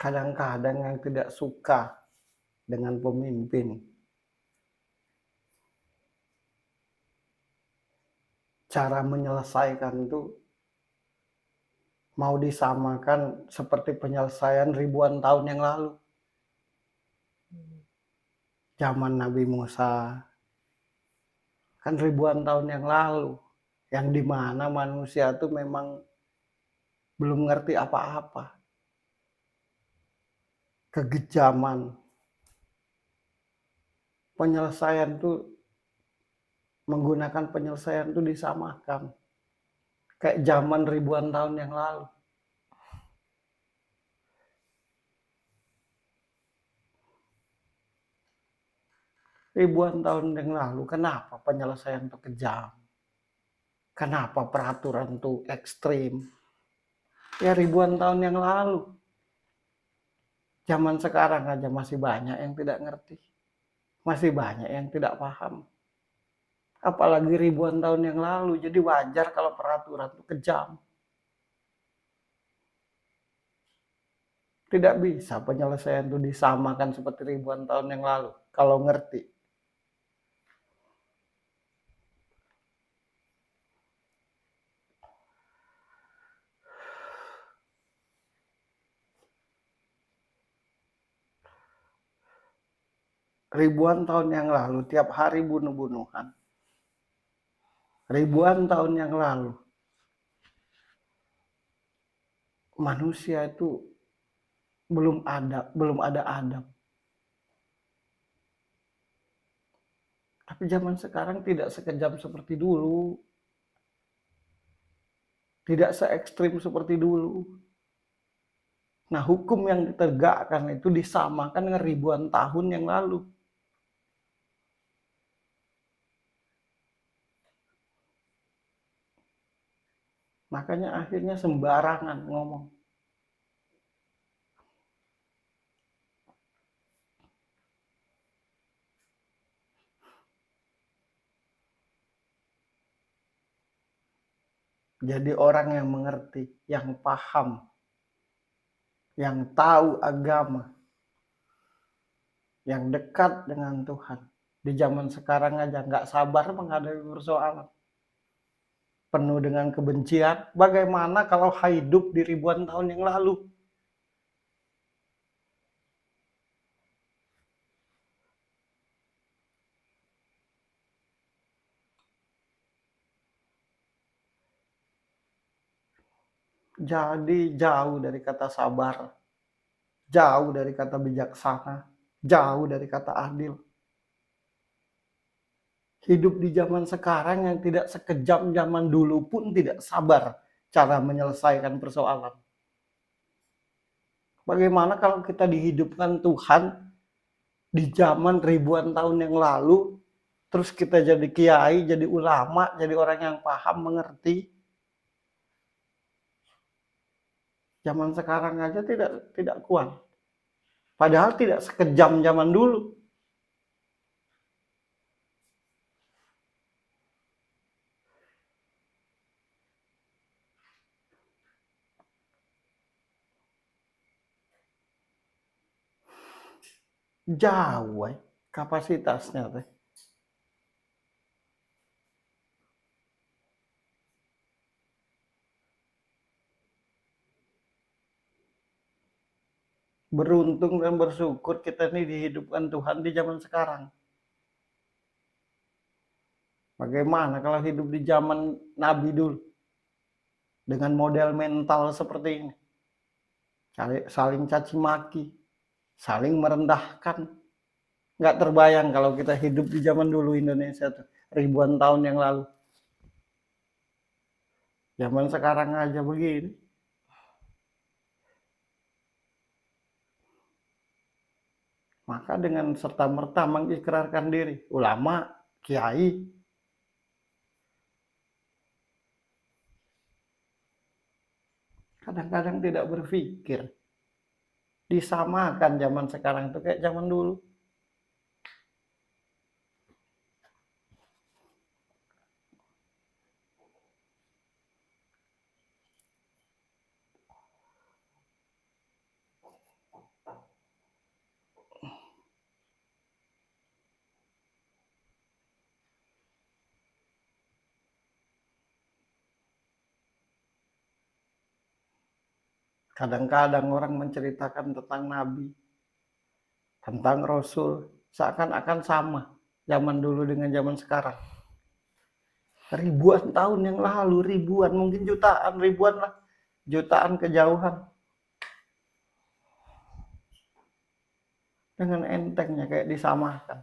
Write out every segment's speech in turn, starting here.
Kadang-kadang yang tidak suka dengan pemimpin, cara menyelesaikan itu mau disamakan seperti penyelesaian ribuan tahun yang lalu. Zaman Nabi Musa, kan ribuan tahun yang lalu. Yang dimana manusia itu memang belum ngerti apa-apa. Kegejaman. Penyelesaian itu, menggunakan penyelesaian itu disamakan. Kayak zaman ribuan tahun yang lalu. Ribuan tahun yang lalu, kenapa penyelesaian itu kejam? Kenapa peraturan itu ekstrim? Ya ribuan tahun yang lalu. Zaman sekarang aja masih banyak yang tidak ngerti. Masih banyak yang tidak paham. Apalagi ribuan tahun yang lalu. Jadi wajar kalau peraturan itu kejam. Tidak bisa penyelesaian itu disamakan seperti ribuan tahun yang lalu. Kalau ngerti. Ribuan tahun yang lalu, tiap hari bunuh-bunuhan. Ribuan tahun yang lalu, manusia itu belum ada adab. Tapi zaman sekarang tidak sekejam seperti dulu. Tidak se ekstrim seperti dulu. Nah, hukum yang ditegakkan itu disamakan dengan ribuan tahun yang lalu. Makanya akhirnya sembarangan ngomong. Jadi orang yang mengerti, yang paham, yang tahu agama, yang dekat dengan Tuhan. Di zaman sekarang aja nggak sabar menghadapi persoalan. Penuh dengan kebencian. Bagaimana kalau hidup di ribuan tahun yang lalu? Jadi jauh dari kata sabar, jauh dari kata bijaksana, jauh dari kata adil. Hidup di zaman sekarang yang tidak sekejam zaman dulu pun tidak sabar cara menyelesaikan persoalan. Bagaimana kalau kita dihidupkan Tuhan di zaman ribuan tahun yang lalu, terus kita jadi kiai, jadi ulama, jadi orang yang paham, mengerti. Zaman sekarang aja tidak kuat. Padahal tidak sekejam zaman dulu. Jauh kapasitasnya teh. Beruntung dan bersyukur kita ini dihidupkan Tuhan di zaman sekarang. Bagaimana kalau hidup di zaman Nabi dulu? Dengan model mental seperti ini. Saling caci maki, saling merendahkan. Nggak terbayang kalau kita hidup di zaman dulu Indonesia tuh, ribuan tahun yang lalu. Zaman sekarang aja begini. Maka dengan serta-merta mengikrarkan diri, ulama, kiai, kadang-kadang tidak berpikir. Disamakan zaman sekarang itu kayak zaman dulu. Kadang-kadang orang menceritakan tentang Nabi, tentang Rasul, seakan-akan sama zaman dulu dengan zaman sekarang. Ribuan tahun yang lalu, ribuan, mungkin jutaan, ribuan lah. Jutaan kejauhan. Dengan entengnya kayak disamakan.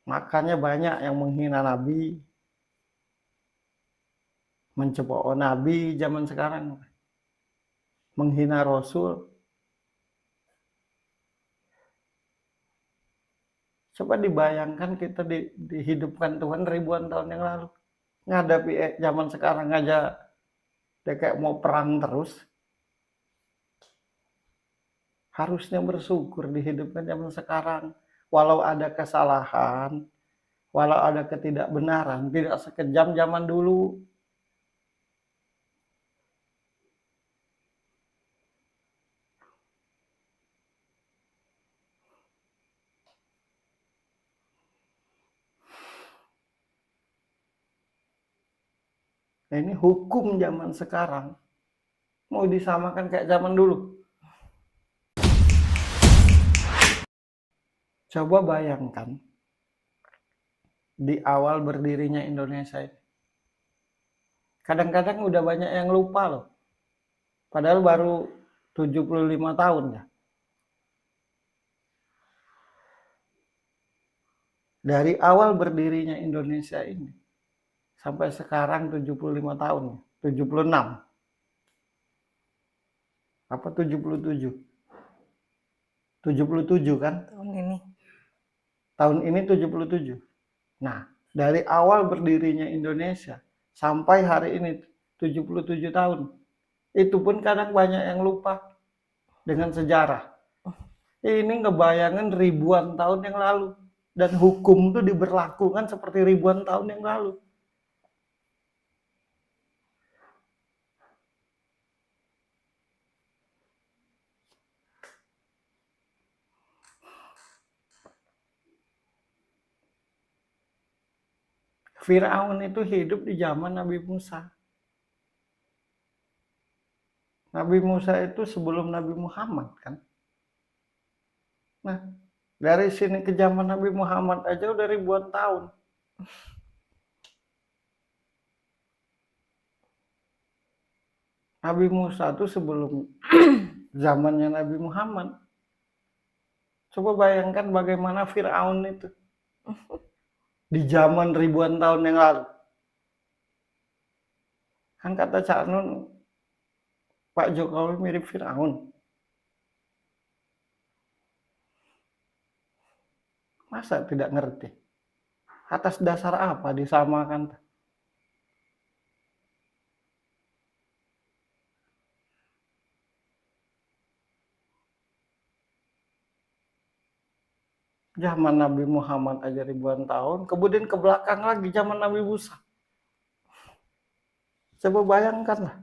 Makanya banyak yang menghina Nabi, mencemooh Nabi zaman sekarang, menghina Rasul. Coba dibayangkan kita dihidupkan Tuhan ribuan tahun yang lalu, ngadapi zaman sekarang aja dia kayak mau perang terus. Harusnya bersyukur dihidupkan zaman sekarang, walau ada kesalahan, walau ada ketidakbenaran, tidak sekejam zaman dulu. Nah, ini hukum zaman sekarang mau disamakan kayak zaman dulu. Coba bayangkan di awal berdirinya Indonesia ini. Kadang-kadang udah banyak yang lupa loh. Padahal baru 75 tahun ya. Dari awal berdirinya Indonesia ini sampai sekarang 75 tahun, 76. Apa 77? 77 kan? Tahun ini 77. Nah, dari awal berdirinya Indonesia sampai hari ini 77 tahun. Itu pun kadang banyak yang lupa dengan sejarah. Ini ngebayangin ribuan tahun yang lalu. Dan hukum itu diberlakukan seperti ribuan tahun yang lalu. Firaun itu hidup di zaman Nabi Musa. Nabi Musa itu sebelum Nabi Muhammad kan. Nah, dari sini ke zaman Nabi Muhammad aja udah ribuan tahun. Nabi Musa itu sebelum zamannya Nabi Muhammad. Coba bayangkan bagaimana Firaun itu di zaman ribuan tahun yang lalu. Kan kata Cak Nun, Pak Jokowi mirip Firaun. Masa tidak ngerti? Atas dasar apa disamakan? Zaman Nabi Muhammad aja ribuan tahun, kemudian ke belakang lagi zaman Nabi Musa. Coba bayangkan lah,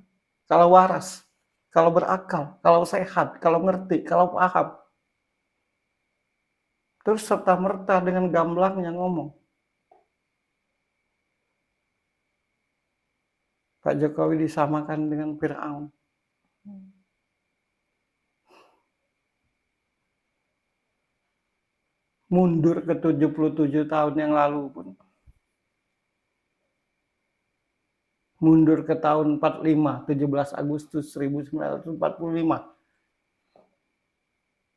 kalau waras, kalau berakal, kalau sehat, kalau ngerti, kalau paham. Terus serta-merta dengan gamblangnya ngomong. Pak Jokowi disamakan dengan Firaun. Mundur ke 77 tahun yang lalu pun. Mundur ke tahun 45, 17 Agustus 1945.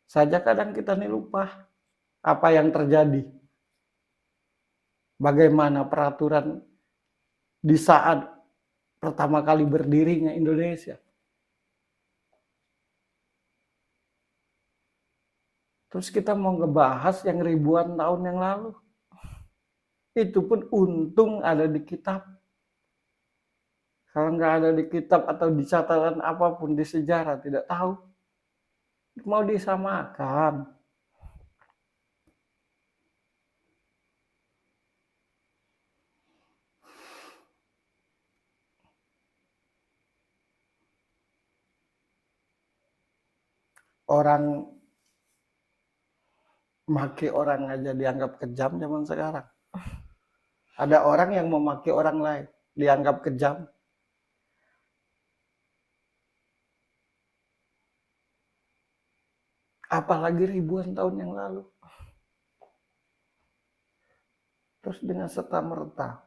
Saja kadang kita nih lupa apa yang terjadi. Bagaimana peraturan di saat pertama kali berdirinya Indonesia. Terus kita mau ngebahas yang ribuan tahun yang lalu. Itu pun untung ada di kitab. Kalau nggak ada di kitab atau di catatan apapun di sejarah, tidak tahu. Mau disamakan. Orang maki orang aja dianggap kejam zaman sekarang. Ada orang yang memaki orang lain dianggap kejam. apalagi ribuan tahun yang lalu. Terus dengan serta-merta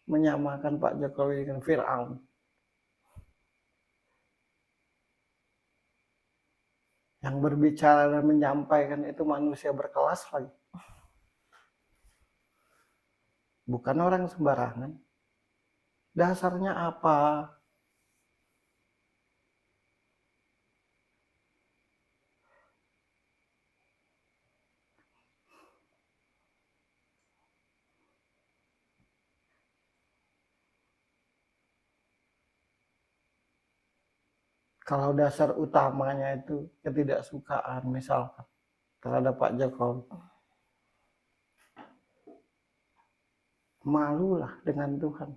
menyamakan Pak Jokowi dengan Fir'aun. Yang berbicara dan menyampaikan itu manusia berkelas lagi. Bukan orang sembarangan. Dasarnya apa? Kalau dasar utamanya itu ketidaksukaan misalkan terhadap Pak Jokowi, malulah dengan Tuhan.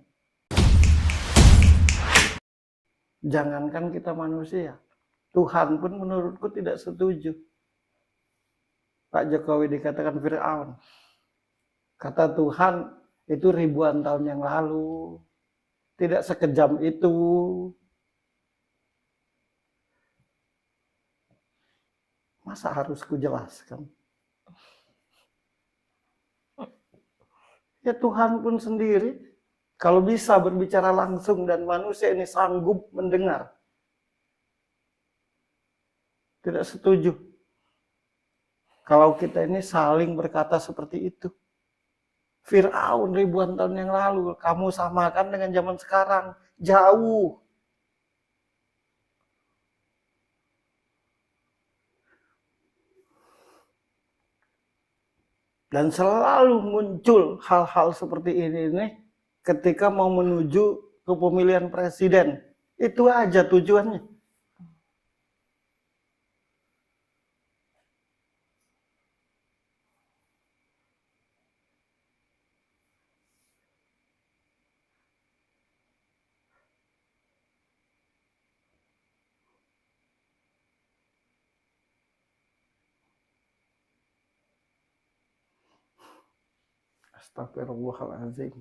Jangankan kita manusia, Tuhan pun menurutku tidak setuju Pak Jokowi dikatakan Fir'aun. Kata Tuhan itu ribuan tahun yang lalu, tidak sekejam itu. Masa harus kujelaskan? Ya Tuhan pun sendiri, kalau bisa berbicara langsung dan manusia ini sanggup mendengar, tidak setuju. Kalau kita ini saling berkata seperti itu. Fir'aun ribuan tahun yang lalu, kamu samakan dengan zaman sekarang, jauh. Dan selalu muncul hal-hal seperti ini nih ketika mau menuju ke pemilihan presiden. Itu aja tujuannya. Astagfirullahaladzim.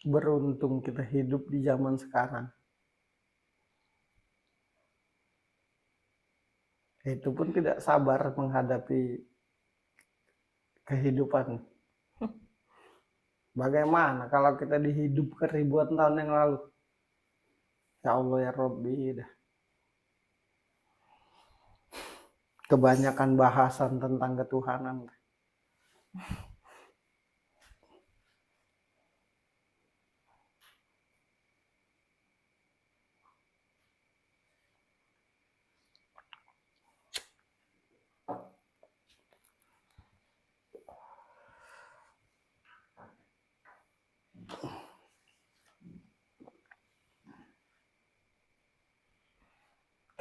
Beruntung kita hidup di zaman sekarang. Itu pun tidak sabar menghadapi kehidupan. Bagaimana kalau kita dihidupkan ribuan tahun yang lalu? Ya Allah ya Rabbi, dah. Kebanyakan bahasan tentang ketuhanan.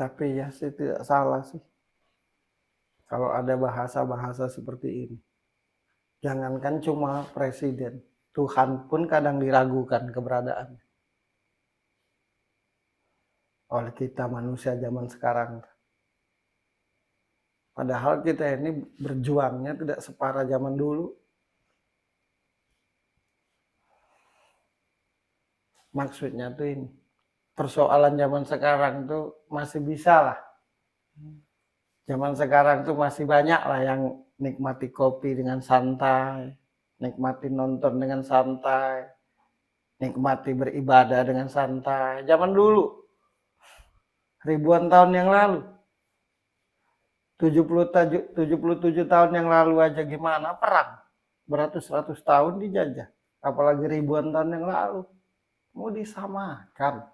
Tapi ya sih tidak salah sih kalau ada bahasa-bahasa seperti ini. Jangankan cuma presiden, Tuhan pun kadang diragukan keberadaannya oleh kita manusia zaman sekarang. Padahal kita ini berjuangnya tidak separah zaman dulu. Maksudnya tuh ini, persoalan zaman sekarang tuh masih bisa lah. Zaman sekarang tuh masih banyak lah yang nikmati kopi dengan santai, nikmati nonton dengan santai, nikmati beribadah dengan santai. Zaman dulu, ribuan tahun yang lalu, 77 tahun yang lalu aja gimana perang, beratus-ratus tahun dijajah, apalagi ribuan tahun yang lalu, mau disamakan.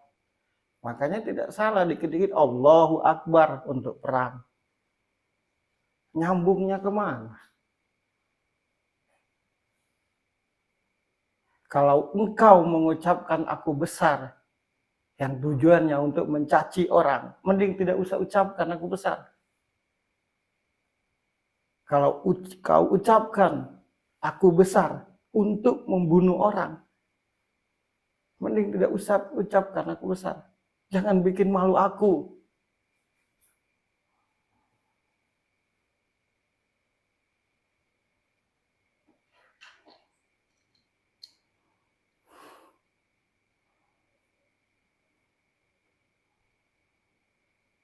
Makanya tidak salah dikit-dikit Allahu Akbar untuk perang. Nyambungnya kemana? Kalau engkau mengucapkan aku besar, yang tujuannya untuk mencaci orang, mending tidak usah ucapkan aku besar. Kalau kau ucapkan aku besar untuk membunuh orang, mending tidak usah ucapkan aku besar. Jangan bikin malu aku.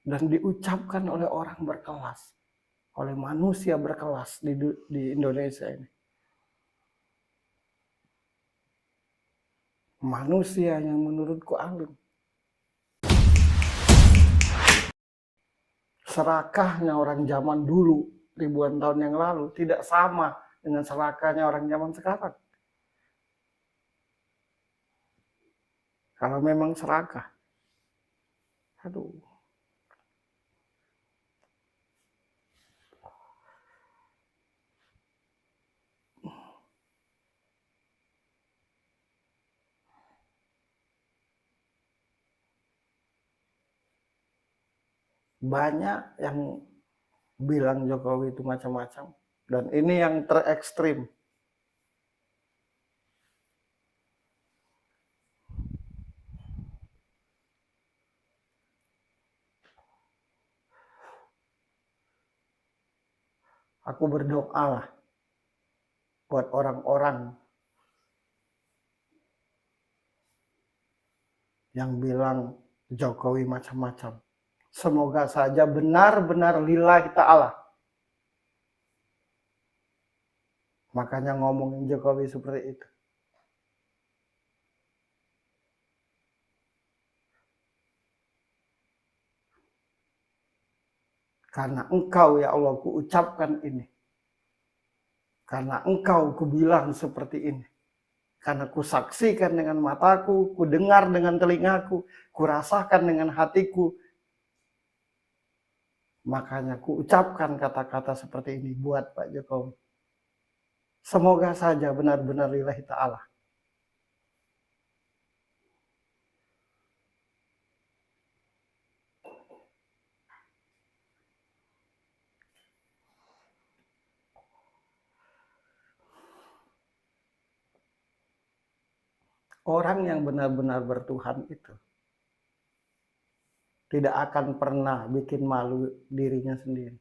Dan diucapkan oleh orang berkelas, oleh manusia berkelas di Indonesia ini. Manusia yang menurutku alim. Serakahnya orang zaman dulu, ribuan tahun yang lalu, tidak sama dengan serakahnya orang zaman sekarang. Kalau memang serakah, aduh. Banyak yang bilang Jokowi itu macam-macam. Dan ini yang terekstrim. Aku berdoa lah buat orang-orang yang bilang Jokowi macam-macam. Semoga saja benar-benar lillahi ta'ala. Makanya ngomongin Jokowi seperti itu. Karena engkau ya Allah ku ucapkan ini. Karena engkau ku bilang seperti ini. Karena ku saksikan dengan mataku, ku dengar dengan telingaku, ku rasakan dengan hatiku. Makanya ku ucapkan kata-kata seperti ini buat Pak Jokowi. Semoga saja benar-benar lillahi ta'ala. Orang yang benar-benar bertuhan itu tidak akan pernah bikin malu dirinya sendiri.